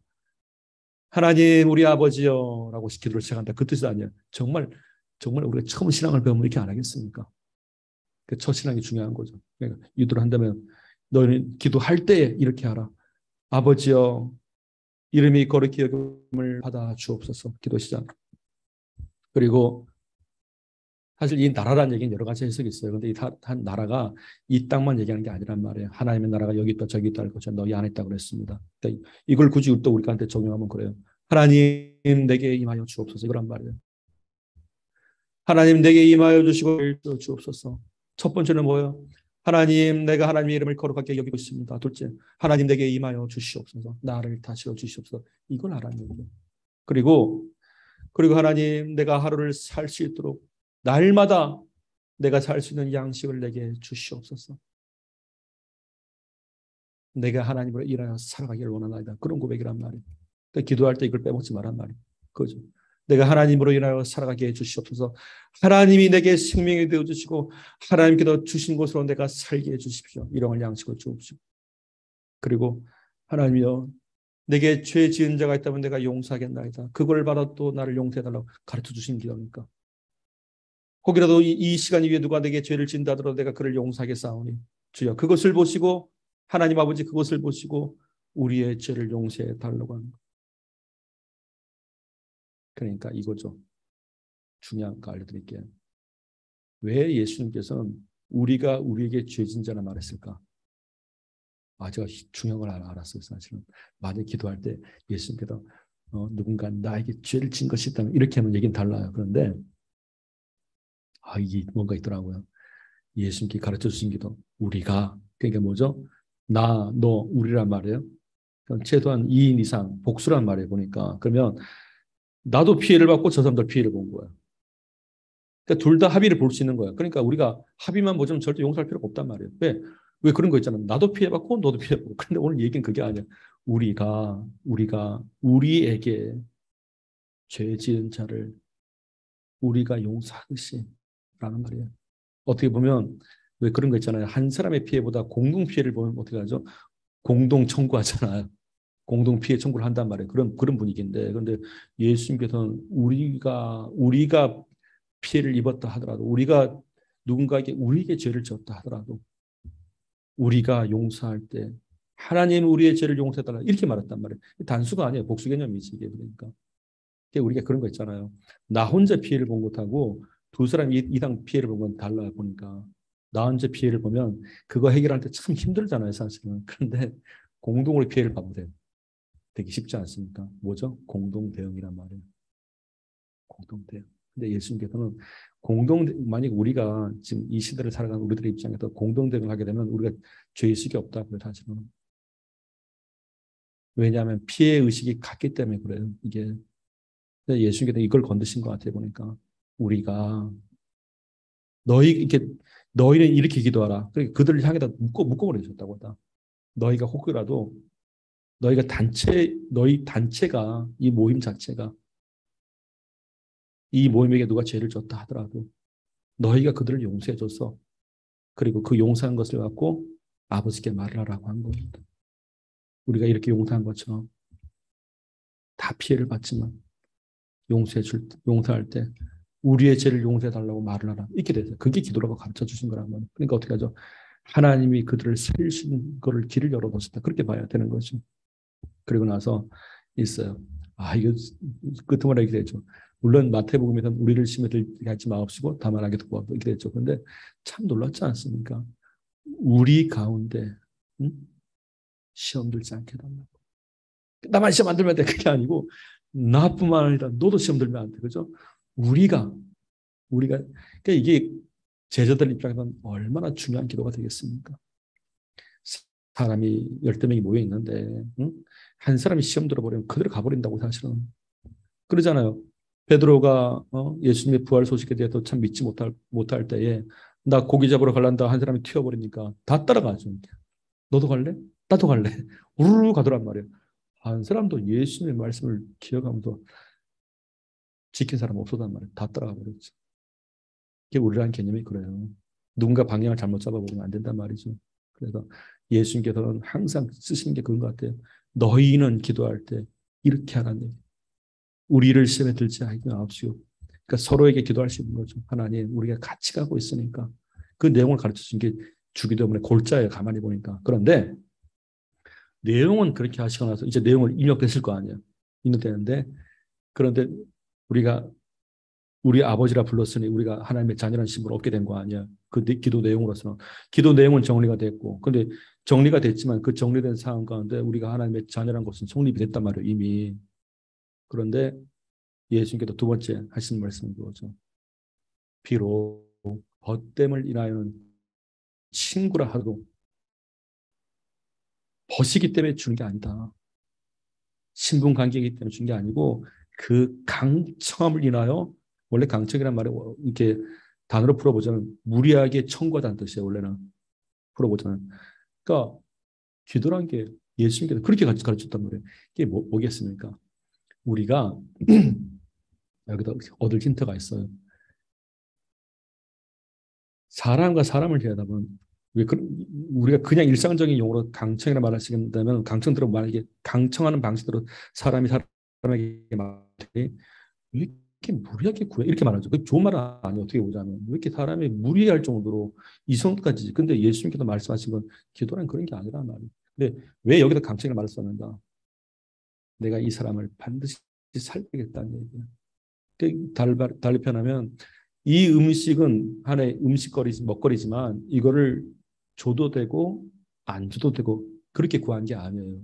하나님 우리 아버지여 라고 기도를 시작한다. 그 뜻이 아니야. 정말 우리가 처음 신앙을 배우면 이렇게 안 하겠습니까? 그 첫 신앙이 중요한 거죠. 그러니까 유도를 한다면 너는 기도할 때 이렇게 하라. 아버지여, 이름이 거룩히 여김을 받아 주옵소서. 기도 시작. 그리고 사실 이 나라라는 얘기는 여러 가지 해석이 있어요. 그런데 이 한 나라가 이 땅만 얘기하는 게 아니란 말이에요. 하나님의 나라가 여기 있다 저기 있다 할 것처럼 너희 안에 있다고 그랬습니다. 그러니까 이걸 굳이 또 우리한테 적용하면 그래요. 하나님 내게 임하여 주옵소서. 이거란 말이에요. 하나님 내게 임하여 주시고 주옵소서. 첫 번째는 뭐예요? 하나님, 내가 하나님의 이름을 거룩하게 여기고 있습니다. 둘째, 하나님 내게 임하여 주시옵소서. 나를 다스려 주시옵소서. 이걸 하라는 얘기예요. 그리고 하나님, 내가 하루를 살 수 있도록 날마다 내가 살 수 있는 양식을 내게 주시옵소서. 내가 하나님으로 일하여 살아가기를 원하나이다. 그런 고백이란 말이에요. 그러니까 기도할 때 이걸 빼먹지 말란 말이에요. 그죠? 내가 하나님으로 인하여 살아가게 해 주시옵소서. 하나님이 내게 생명이 되어 주시고 하나님께서 주신 곳으로 내가 살게 해 주십시오. 일용할 양식을 주옵시오. 그리고 하나님이여, 내게 죄 지은 자가 있다면 내가 용서하겠나이다. 그걸 받아 또 나를 용서해달라고 가르쳐 주신 기도니까. 혹이라도 이 시간 위에 누가 내게 죄를 지은다 하더라도 내가 그를 용서하겠사오니 주여, 그것을 보시고 하나님 아버지, 그것을 보시고 우리의 죄를 용서해 달라고 하는 것. 그러니까 이거죠. 중요한 거 알려드릴게요. 왜 예수님께서는 우리가 우리에게 죄진 자라 말했을까? 제가 중요한 걸 알았어요. 사실은 만약에 기도할 때 예수님께서 누군가 나에게 죄를 진 것이 있다면 이렇게 하면 얘기는 달라요. 그런데 이게 뭔가 있더라고요. 예수님께 가르쳐 주신 기도. 우리가, 그러니까 뭐죠? 나, 너, 우리란 말이에요. 최소한 2인 이상 복수란 말이에요. 보니까. 그러면 나도 피해를 받고 저 사람도 피해를 본 거예요. 그러니까 둘 다 합의를 볼 수 있는 거예요. 그러니까 우리가 합의만 보자면 절대 용서할 필요가 없단 말이에요. 왜 그런 거 있잖아요. 나도 피해받고 너도 피해받고. 그런데 오늘 얘기는 그게 아니야. 우리가 우리에게 죄 지은 자를 우리가 용서하듯이 라는 말이에요. 어떻게 보면 왜 그런 거 있잖아요. 한 사람의 피해보다 공동 피해를 보면 어떻게 하죠? 공동 청구하잖아요. 공동 피해 청구를 한단 말이에요. 그런 분위기인데, 그런데 예수님께서는 우리가 피해를 입었다 하더라도, 우리가 누군가에게 우리에게 죄를 졌다 하더라도 우리가 용서할 때 하나님 우리의 죄를 용서해달라 이렇게 말했단 말이에요. 단수가 아니에요. 복수 개념이지 이게. 그러니까 우리가 그런 거 있잖아요. 나 혼자 피해를 본 것하고 두 사람이 이상 피해를 본 건 달라 보니까 나 혼자 피해를 보면 그거 해결할 때 참 힘들잖아요, 사실은. 그런데 공동으로 피해를 봐도 되게 쉽지 않습니까? 뭐죠? 공동 대응이란 말이에요. 공동 대응. 근데 예수님께서는 만약 우리가 지금 이 시대를 살아가는 우리들의 입장에서 공동 대응을 하게 되면 우리가 죄의식이 없다고요, 사실은. 왜냐하면 피해 의식이 같기 때문에 그래요, 이게. 예수님께서 이걸 건드신 것 같아요, 보니까. 우리가 너희는 이렇게 기도하라. 그러니까 그들을 향해다 묶어버리셨다고 하다. 너희가 혹여라도 너희 단체가 이 모임 자체가 이 모임에게 누가 죄를 졌다 하더라도 너희가 그들을 용서해줘서 그리고 그 용서한 것을 갖고 아버지께 말을 하라고 한 겁니다. 우리가 이렇게 용서한 것처럼 다 피해를 받지만 용서할 때 우리의 죄를 용서해달라고 말을 하라. 이렇게 돼서 그게 기도라고 가르쳐 주신 거란 말이에요. 그러니까 어떻게 하죠? 하나님이 그들을 살리신 거를 길을 열어놓으셨다. 그렇게 봐야 되는 거죠. 그리고 나서 있어요. 이거 끄트머리 이렇게 되죠. 물론 마태복음에서는 우리를 시험에 들게 하지 마옵시고 다만 악에 두고 이렇게 됐죠. 그런데 참 놀랍지 않습니까? 우리 가운데 시험 들지 않게 달라고. 나만 시험 안 들면 돼. 그게 아니고 나뿐만 아니라 너도 시험 들면 안 돼. 그죠? 우리가 그러니까 이게 제자들 입장에서는 얼마나 중요한 기도가 되겠습니까? 사람이 10명이 모여 있는데 한 사람이 시험 들어버리면 그대로 가버린다고 사실은. 그러잖아요. 베드로가 예수님의 부활 소식에 대해서 참 믿지 못할 때에 나 고기 잡으러 갈란다 한 사람이 튀어버리니까 다 따라가죠. 너도 갈래? 나도 갈래. 우르르 가더란 말이에요. 한 사람도 예수님의 말씀을 기억하면서 지킨 사람 없었단 말이에요. 다 따라가 버렸죠. 이게 우리라는 개념이 그래요. 누군가 방향을 잘못 잡아버리면 안 된단 말이죠. 그래서 예수님께서는 항상 쓰시는 게 그런 것 같아요. 너희는 기도할 때 이렇게 하라는 우리를 시험에 들지 하지 마옵시고. 그러니까 서로에게 기도할 수 있는 거죠. 하나님, 우리가 같이 가고 있으니까. 그 내용을 가르쳐 준 게 주기도문의 골자예요. 가만히 보니까. 그런데 내용은 그렇게 하시고 나서 이제 내용을 입력됐을 거 아니에요. 입력되는데 그런데 우리가 우리 아버지라 불렀으니 우리가 하나님의 자녀라는 신분을 얻게 된 거 아니야. 그 기도 내용으로서는. 기도 내용은 정리가 됐고. 근데 정리가 됐지만 그 정리된 상황 가운데 우리가 하나님의 자녀라는 것은 성립이 됐단 말이에요. 이미. 그런데 예수님께서 두 번째 하신 말씀은 그거죠. 비록 벗됨을 인하여는 친구라 하도 벗이기 때문에 주는 게 아니다. 신분 관계이기 때문에 준 게 아니고 그 강청함을 인하여 원래 강청이란 말이 이렇게 단어로 풀어보자면 무리하게 청구하다는 뜻이에요. 원래는 풀어보자면. 그러니까 기도란 게 예수님께서 그렇게 가르쳤단 말이에요. 이게 뭐겠습니까? 우리가 여기다 얻을 힌트가 있어요. 사람과 사람을 대하다 보면 우리가 그냥 일상적인 용어로 강청이라 말할 수 있다면 강청대로 만약에 강청하는 방식대로 사람이 사람에게 왜 이렇게 무리하게 구해 이렇게 말하죠. 그 좋은 말은 아니에요. 어떻게 보자면 왜 이렇게 사람이 무리할 정도로 이 정도까지. 근데 예수님께서 말씀하신 건 기도란 그런 게 아니란 말이에요. 근데 왜 여기다 강청이라 말을 썼는가? 내가 이 사람을 반드시 살리겠다는 얘기예요. 달리 표현하면 이 음식은 하나의 음식거리, 먹거리지만 이거를 줘도 되고 안 줘도 되고 그렇게 구한 게 아니에요.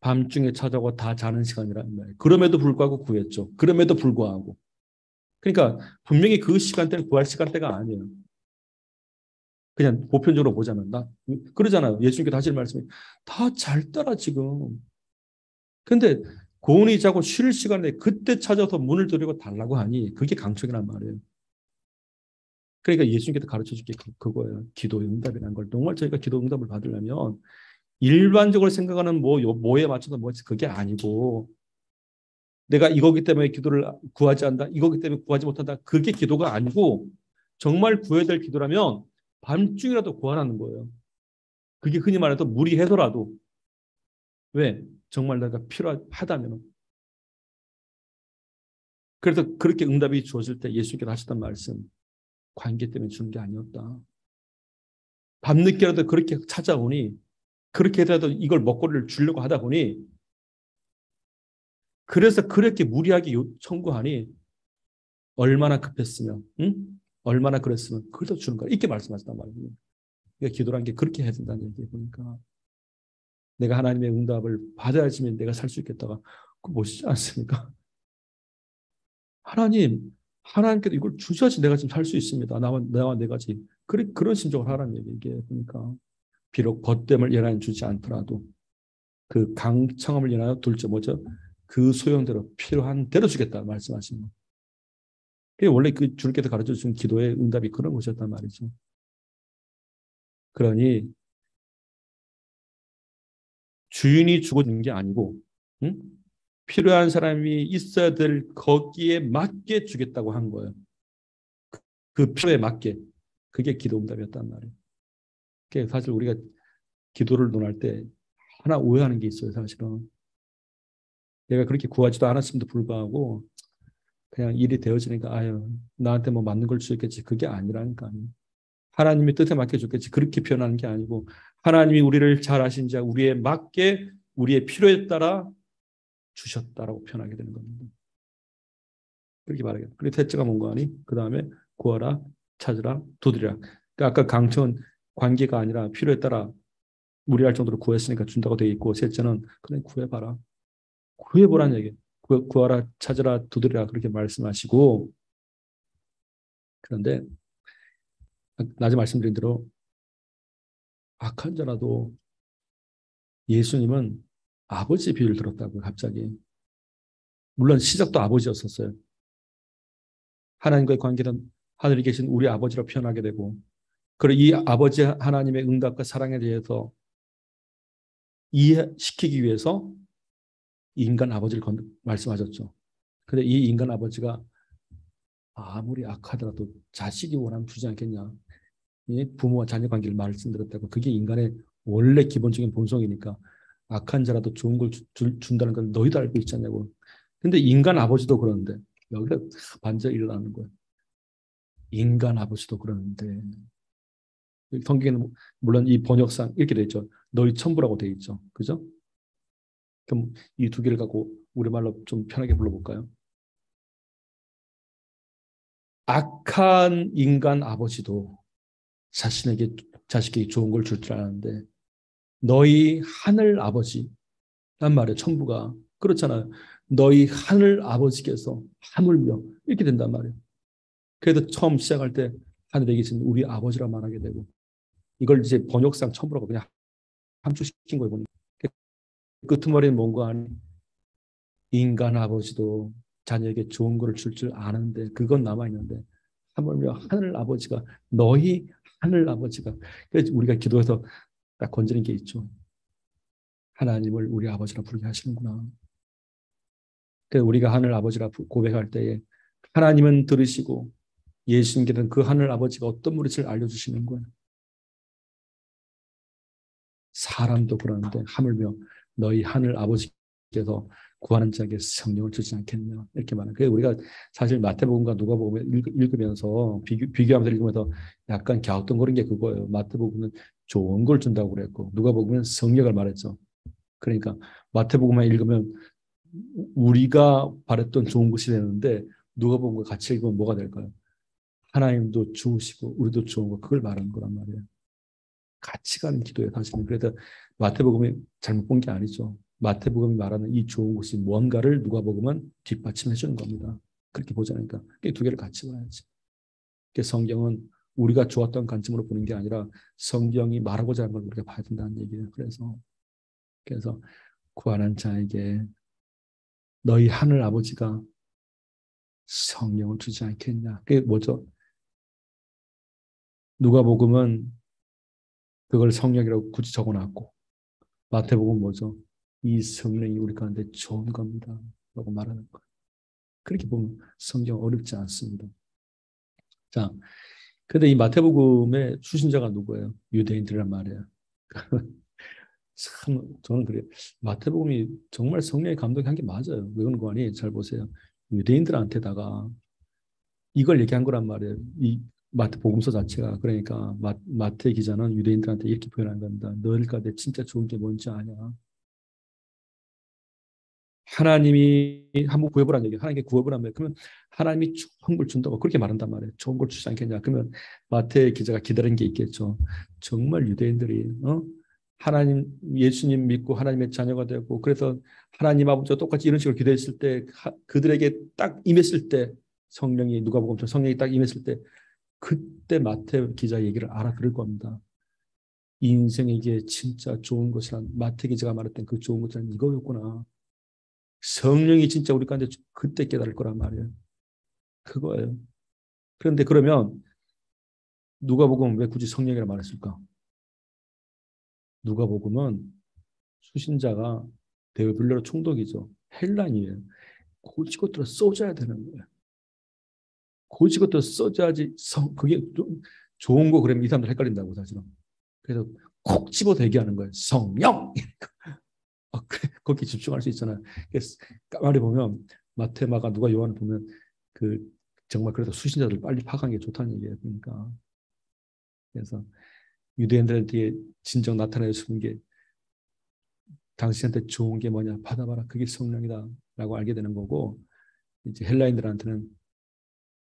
밤중에 찾아오고 다 자는 시간이란 말이에요. 그럼에도 불구하고 구했죠. 그럼에도 불구하고. 그러니까 분명히 그 시간대는 구할 시간대가 아니에요. 그냥 보편적으로 보자면 그러잖아요. 예수님께서 하실 말씀이 다 잘 따라 지금. 근데 고은이 자고 쉴 시간에 그때 찾아서 문을 두드리고 달라고 하니 그게 강청이란 말이에요. 그러니까 예수님께서 가르쳐 줄게 그거예요. 기도 응답이라는 걸. 정말 저희가 기도 응답을 받으려면 일반적으로 생각하는 뭐에 맞춰서 그게 아니고 내가 이거기 때문에 기도를 구하지 않는다. 이거기 때문에 구하지 못한다. 그게 기도가 아니고 정말 구해야 될 기도라면 밤중이라도 구하라는 거예요. 그게 흔히 말해서 무리해서라도 왜? 정말 내가 필요하다면. 그래서 그렇게 응답이 주어질 때 예수님께서 하셨던 말씀 관계 때문에 주는 게 아니었다. 밤늦게라도 그렇게 찾아오니 그렇게 해서라도 이걸 먹거리를 주려고 하다 보니 그래서 그렇게 무리하게 청구하니 얼마나 급했으면 응? 얼마나 그랬으면 그래서 주는 거야. 이렇게 말씀하셨단 말이에요. 그러니까 기도란 게 그렇게 해야 된다는 얘기예요. 보니까 내가 하나님의 응답을 받아야지만 내가 살 수 있겠다가 그거 멋있지 않습니까? 하나님께서 이걸 주셔야지 내가 지금 살 수 있습니다. 나와 내가 지금 그런 심정을 하라는 얘기예요. 이게 그러니까 비록 벗됨을 예라인 주지 않더라도 그 강청함을 인하여 둘째 뭐죠? 그 소용대로 필요한 대로 주겠다 말씀하신 거. 그게 원래 그 주님께서 가르쳐 준 기도의 응답이 그런 것이었단 말이죠. 그러니 주인이 주고는 게 아니고 응? 필요한 사람이 있어야 될 거기에 맞게 주겠다고 한 거예요. 그 필요에 맞게. 그게 기도 응답이었단 말이에요. 그게 사실 우리가 기도를 논할 때 하나 오해하는 게 있어요. 사실은. 내가 그렇게 구하지도 않았음에도 불구하고 그냥 일이 되어지니까 아유 나한테 뭐 맞는 걸 주겠지. 그게 아니라니까. 하나님의 뜻에 맞게 줬겠지. 그렇게 표현하는 게 아니고 하나님이 우리를 잘 아신 자 우리에 맞게 우리의 필요에 따라 주셨다라고 표현하게 되는 겁니다. 그렇게 말하겠다. 그리고 셋째가 뭔가 하니 그 다음에 구하라 찾으라 두드리라. 그러니까 아까 강천 관계가 아니라 필요에 따라 무리할 정도로 구했으니까 준다고 되어 있고 셋째는 그냥 구해봐라. 구해보라는 얘기. 구하라 찾으라 두드리라 그렇게 말씀하시고 그런데 낮에 말씀드린 대로 악한 자라도 예수님은 아버지 비유를 들었다고 갑자기. 물론 시작도 아버지였었어요. 하나님과의 관계는 하늘에 계신 우리 아버지로 표현하게 되고, 그리고 이 아버지 하나님의 응답과 사랑에 대해서 이해시키기 위해서 인간 아버지를 말씀하셨죠. 근데 이 인간 아버지가 아무리 악하더라도 자식이 원하면 주지 않겠냐. 이 부모와 자녀 관계를 말씀드렸다고. 그게 인간의 원래 기본적인 본성이니까 악한 자라도 좋은 걸 준다는 건 너희도 알고 있지 않냐고. 근데 인간 아버지도 그러는데 여기가 반전이 일어나는 거예요. 인간 아버지도 그러는데 성경에는 물론 이 번역상 이렇게 돼 있죠. 너희 천부라고 돼 있죠. 그죠? 그럼 이 두 개를 갖고 우리말로 좀 편하게 불러볼까요? 악한 인간 아버지도 자식에게 좋은 걸 줄 줄 아는데 너희 하늘 아버지 란 말이에요. 천부가 그렇잖아요. 너희 하늘 아버지께서 하물며 이렇게 된단 말이에요. 그래도 처음 시작할 때 하늘에 계신 우리 아버지라 말하게 되고 이걸 이제 번역상 천부라고 그냥 함축시킨 거예요. 보니까 끄트머리는 뭔가 아니 인간 아버지도 자녀에게 좋은 거를 줄 아는데 그건 남아있는데 하물며 하늘 아버지가 너희 하늘 아버지가 그래서 우리가 기도해서 딱 건지는 게 있죠. 하나님을 우리 아버지라 부르게 하시는구나. 그래서 우리가 하늘 아버지라 고백할 때에 하나님은 들으시고 예수님께서는 그 하늘 아버지가 어떤 분인지를 알려주시는 거예요. 사람도 그러는데 하물며 너희 하늘 아버지께서 구하는 자에게 성령을 주지 않겠냐 이렇게 말해요. 그래서 우리가 사실 마태복음과 누가복음 읽으면서 비교하면서 읽으면서 약간 갸우뚱거리는 게 그거예요. 마태복음은 좋은 걸 준다고 그랬고 누가복음은 성령을 말했죠. 그러니까 마태복음만 읽으면 우리가 바랬던 좋은 것이 되는데 누가복음과 같이 읽으면 뭐가 될까요? 하나님도 좋으시고 우리도 좋은 거 그걸 말하는 거란 말이에요. 같이 가는 기도예요, 사실은. 그래서 마태복음이 잘못 본 게 아니죠. 마태복음이 말하는 이 좋은 것이 뭔가를 누가복음은 뒷받침해 주는 겁니다. 그렇게 보자니까 두 개를 같이 봐야지. 성경은 우리가 좋았던 관점으로 보는 게 아니라 성경이 말하고자 하는 걸 우리가 봐야 된다는 얘기예요. 그래서 구하는 자에게 너희 하늘 아버지가 성령을 주지 않겠냐. 그게 뭐죠? 누가복음은 그걸 성령이라고 굳이 적어놨고 마태복음 뭐죠? 이 성령이 우리 가운데 좋은 겁니다. 라고 말하는 거예요. 그렇게 보면 성경 어렵지 않습니다. 자, 근데 이 마태복음의 수신자가 누구예요? 유대인들이란 말이에요. 참, 저는 그래요. 마태복음이 정말 성령의 감동이 한 게 맞아요. 왜 그런 거 아니? 잘 보세요. 유대인들한테다가 이걸 얘기한 거란 말이에요. 이 마태복음서 자체가. 그러니까 마태 기자는 유대인들한테 이렇게 표현한 겁니다. 너희들 가운데 진짜 좋은 게 뭔지 아냐? 하나님이 한번 구해보라는 얘기예요. 하나님께 구해보라는 얘기예요. 그러면 하나님이 좋은 걸 준다고 그렇게 말한단 말이에요. 좋은 걸 주지 않겠냐. 그러면 마태 기자가 기다린 게 있겠죠. 정말 유대인들이 하나님 예수님 믿고 하나님의 자녀가 되고 그래서 하나님 아버지와 똑같이 이런 식으로 기도했을 때 그들에게 딱 임했을 때 성령이 누가복음처럼 성령이 딱 임했을 때 그때 마태 기자 얘기를 알아들을 겁니다. 인생에게 진짜 좋은 것이란 마태 기자가 말했던 그 좋은 것이란 이거였구나. 성령이 진짜 우리 가운데 그때 깨달을 거란 말이에요. 그거예요. 그런데 그러면 누가복음 왜 굳이 성령이라 말했을까? 누가복음은 수신자가 데오빌로 총독이죠. 헬란이에요. 고지것들을 써줘야 되는 거예요. 고지것들을 써줘야지 그게 좀 좋은 거 그러면 이 사람들 헷갈린다고 사실은. 그래서 콕 집어 대기하는 거예요. 성령! 거기 집중할 수 있잖아요. 까마리 보면 마테마가 누가 요한을 보면 그 정말 그래서 수신자들 빨리 파악하는 게 좋다는 얘기예요. 그러니까 그래서 유대인들한테 진정 나타내 주는 게 당신한테 좋은 게 뭐냐 받아봐라 그게 성령이다라고 알게 되는 거고 이제 헬라인들한테는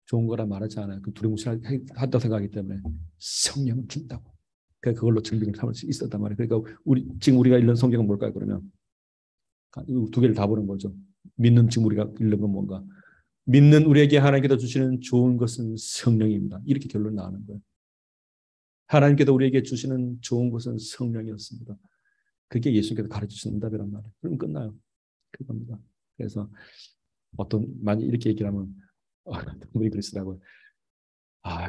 좋은 거라 말하지 않아요. 그 두리뭉실하다고 생각하기 때문에 성령을 준다고. 그러니까 그걸로 증빙을 삼을 수 있었단 말이에요. 그러니까 지금 우리가 읽는 성경은 뭘까요? 그러면 두 개를 다 보는 거죠. 믿는 지금 우리가 읽는 건 뭔가 믿는 우리에게 하나님께서 주시는 좋은 것은 성령입니다. 이렇게 결론 나오는 거예요. 하나님께서 우리에게 주시는 좋은 것은 성령이었습니다. 그게 예수님께서 가르치신 응답이란 말이에요. 그럼 끝나요. 그겁니다. 그래서 많이 이렇게 얘기를 하면 우리 그리스도라고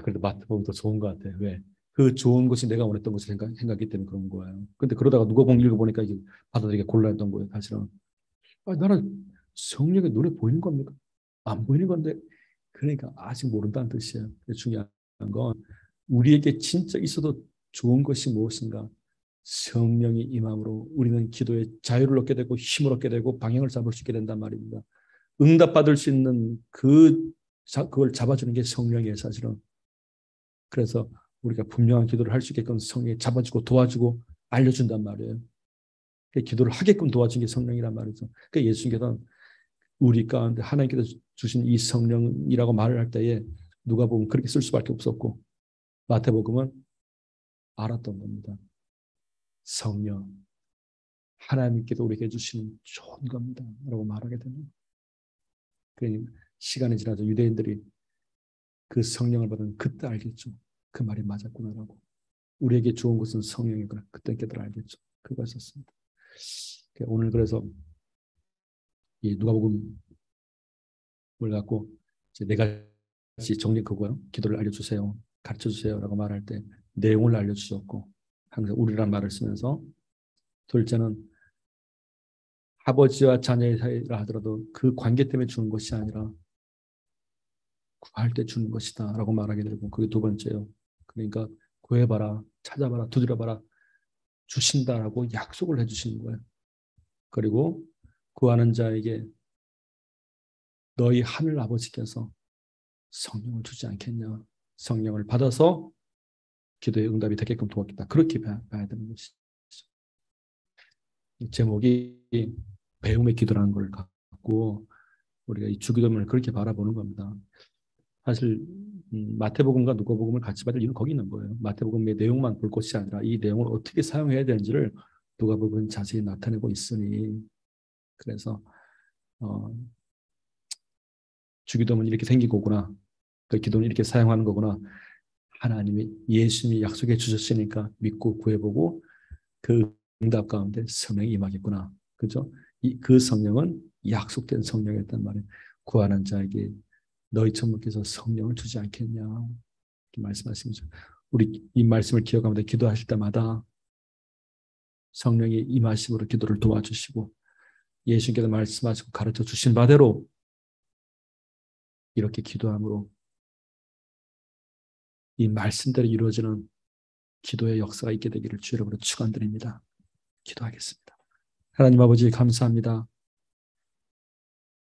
그래도 마태복음이 더 좋은 것 같아. 왜? 그 좋은 것이 내가 원했던 것을 생각했기 때문에 그런 거예요. 근데 그러다가 누가복음 읽어보니까 이게 받아들이기가 곤란했던 거예요, 사실은. 나는 성령의 눈에 보이는 겁니까? 안 보이는 건데, 그러니까 아직 모른다는 뜻이에요. 중요한 건 우리에게 진짜 있어도 좋은 것이 무엇인가? 성령이 임함으로 우리는 기도에 자유를 얻게 되고 힘을 얻게 되고 방향을 잡을 수 있게 된단 말입니다. 응답받을 수 있는 그걸 잡아주는 게 성령이에요, 사실은. 그래서 우리가 분명한 기도를 할 수 있게끔 성령이 잡아주고 도와주고 알려준단 말이에요. 기도를 하게끔 도와준 게 성령이란 말이죠. 그러니까 예수님께서는 우리 가운데 하나님께서 주신 이 성령이라고 말을 할 때에 누가복음 그렇게 쓸 수밖에 없었고 마태복음은 알았던 겁니다. 성령, 하나님께서 우리에게 주시는 좋은 겁니다. 라고 말하게 됩니다. 그러니 시간이 지나서 유대인들이 그 성령을 받은 그때 알겠죠. 그 말이 맞았구나라고. 우리에게 좋은 것은 성령이구나. 그때 깨달아 알겠죠. 그거였었습니다. 오늘 그래서 이 누가복음을 갖고 이제 네 가지 정리 그거요. 기도를 알려주세요. 가르쳐주세요라고 말할 때 내용을 알려주셨고 항상 우리란 말을 쓰면서 둘째는 아버지와 자녀의 사이라 하더라도 그 관계 때문에 주는 것이 아니라 구할 때 주는 것이다 라고 말하게 되고 그게 두 번째요. 그러니까 구해봐라, 찾아봐라, 두드려봐라 주신다라고 약속을 해주시는 거예요. 그리고 구하는 자에게 너희 하늘 아버지께서 성령을 주지 않겠냐. 성령을 받아서 기도의 응답이 되게끔 도왔겠다. 그렇게 봐야 되는 것이죠. 제목이 배움의 기도라는 걸 갖고 우리가 이 주기도문을 그렇게 바라보는 겁니다. 사실 마태복음과 누가복음을 같이 받을 이유는 거기 있는 거예요. 마태복음의 내용만 볼 것이 아니라 이 내용을 어떻게 사용해야 되는지를 누가복음은 자세히 나타내고 있으니 그래서 주기도문이 이렇게 생긴 거구나. 그 기도는 이렇게 사용하는 거구나. 하나님이 예수님이 약속해 주셨으니까 믿고 구해보고 그 응답 가운데 성령이 임하겠구나. 그죠? 그 성령은 약속된 성령이었단 말이에요. 구하는 자에게 너희 천부께서 성령을 주지 않겠냐. 이렇게 말씀하시면서 우리 이 말씀을 기억하면서 기도하실 때마다 성령의 임하심으로 기도를 도와주시고 예수님께서 말씀하시고 가르쳐 주신 바대로 이렇게 기도함으로 이 말씀대로 이루어지는 기도의 역사가 있게 되기를 주 이름으로 축원드립니다. 기도하겠습니다. 하나님 아버지 감사합니다.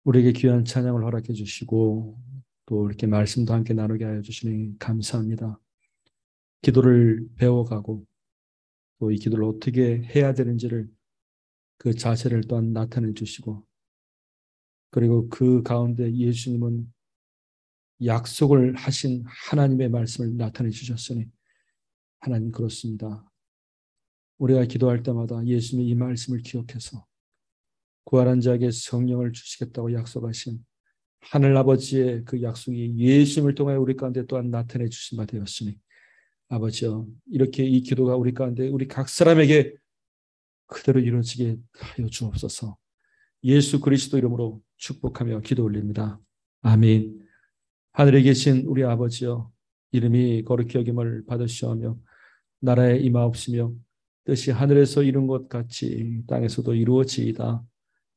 우리에게 귀한 찬양을 허락해 주시고 또 이렇게 말씀도 함께 나누게 하여 주시니 감사합니다. 기도를 배워가고 또 이 기도를 어떻게 해야 되는지를 그 자세를 또한 나타내 주시고 그리고 그 가운데 예수님은 약속을 하신 하나님의 말씀을 나타내 주셨으니 하나님 그렇습니다. 우리가 기도할 때마다 예수님의 이 말씀을 기억해서 구하는 자에게 성령을 주시겠다고 약속하신 하늘 아버지의 그 약속이 예수님을 통해 우리 가운데 또한 나타내 주신 바 되었으니 아버지여 이렇게 이 기도가 우리 가운데 우리 각 사람에게 그대로 이루어지게 하여 주옵소서. 예수 그리스도 이름으로 축복하며 기도 올립니다. 아멘. 하늘에 계신 우리 아버지여 이름이 거룩히 여김을 받으시오며 나라에 임하옵시며 뜻이 하늘에서 이룬 것 같이 땅에서도 이루어지이다.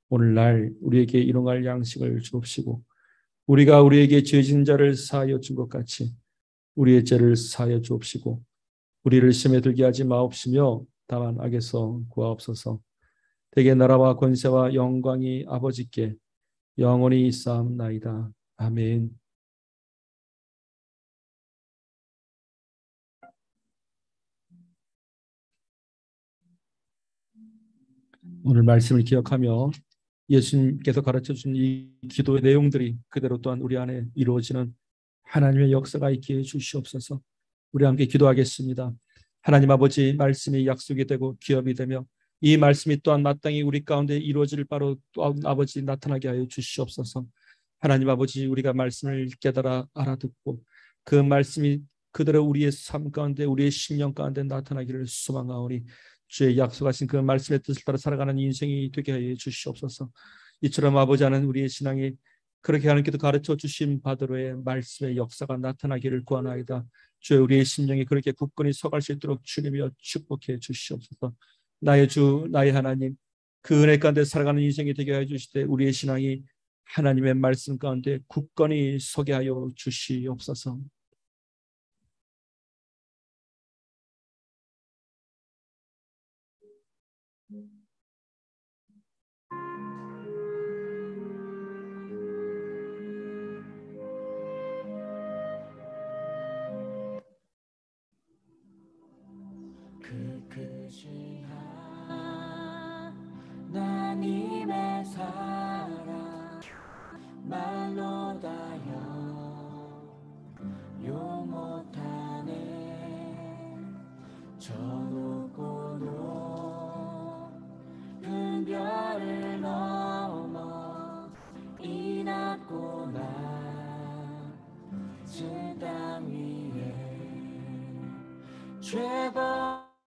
오늘날 우리에게 일용할 양식을 주옵시고 우리가 우리에게 죄진 자를 사하여 준 것 같이 우리의 죄를 사하여 주옵시고 우리를 시험에 들게 하지 마옵시며 다만 악에서 구하옵소서. 대개 나라와 권세와 영광이 아버지께 영원히 있사옵나이다. 아멘. 오늘 말씀을 기억하며 예수님께서 가르쳐주신 이 기도의 내용들이 그대로 또한 우리 안에 이루어지는 하나님의 역사가 있게 해주시옵소서. 우리 함께 기도하겠습니다. 하나님 아버지 말씀이 약속이 되고 기업이 되며 이 말씀이 또한 마땅히 우리 가운데 이루어질 바로 또 아버지 나타나게 하여 주시옵소서. 하나님 아버지 우리가 말씀을 깨달아 알아듣고 그 말씀이 그대로 우리의 삶 가운데 우리의 심령 가운데 나타나기를 소망하오니 주의 약속하신 그 말씀의 뜻을 따라 살아가는 인생이 되게 하여 주시옵소서. 이처럼 아버지 하는 우리의 신앙이 그렇게 하나님께서 가르쳐 주신 바대로의 말씀의 역사가 나타나기를 구하나이다. 주여, 우리의 심령이 그렇게 굳건히 서갈 수 있도록 주님이여 축복해 주시옵소서. 나의 주, 나의 하나님, 그 은혜 가운데 살아가는 인생이 되게 해 주시되 우리의 신앙이 하나님의 말씀 가운데 굳건히 서게 하여 주시옵소서.